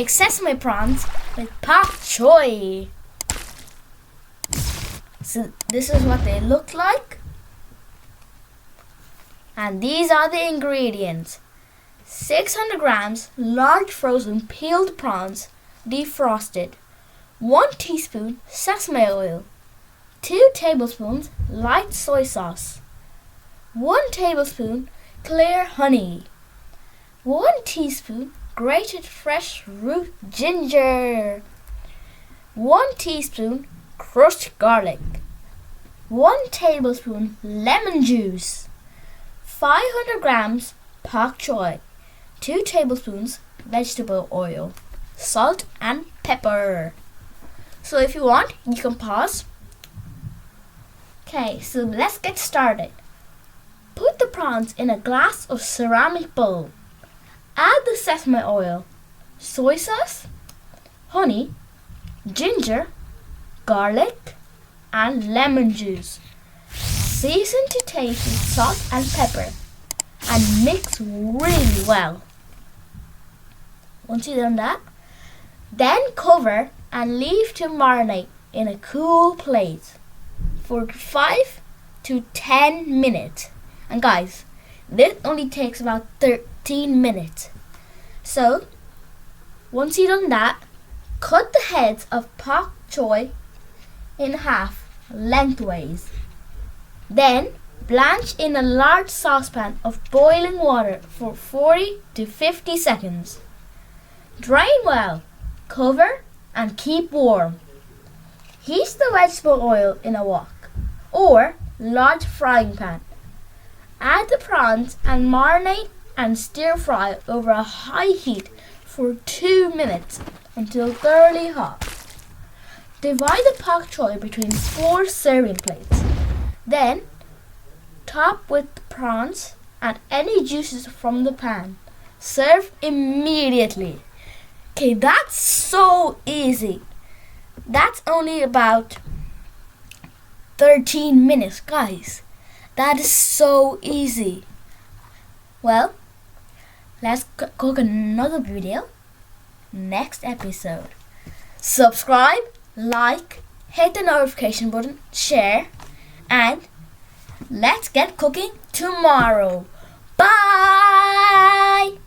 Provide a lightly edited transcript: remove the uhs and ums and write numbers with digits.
make sesame prawns with pak choi. So this is what they look like. And these are the ingredients. 600 grams large frozen peeled prawns defrosted. 1 teaspoon sesame oil. 2 tablespoons light soy sauce. 1 tablespoon clear honey. 1 teaspoon grated fresh root ginger. 1 teaspoon crushed garlic. 1 tablespoon lemon juice. 500 grams pak choi. 2 tablespoons vegetable oil. Salt and pepper. So if you want, you can pause. Okay, so let's get started. Put the prawns in a glass or ceramic bowl. Add the sesame oil, soy sauce, honey, ginger, garlic, and lemon juice. Season to taste with salt and pepper and mix really well. Once you've done that, then cover and leave to marinate in a cool place for 5 to 10 minutes. And guys, this only takes about 13 minutes. So, once you've done that, cut the heads of pak choi in half lengthways. Then, blanch in a large saucepan of boiling water for 40 to 50 seconds. Drain well, cover, and keep warm. Heat the vegetable oil in a wok or large frying pan. Add the prawns and marinate and stir fry over a high heat for 2 minutes until thoroughly hot. Divide the pak choi between 4 serving plates. Then, top with the prawns and any juices from the pan. Serve immediately. Okay, that's so easy. That's only about 13 minutes, guys. That is so easy. Well, let's cook another video next episode. Subscribe, like, hit the notification button, share, and let's get cooking tomorrow. Bye!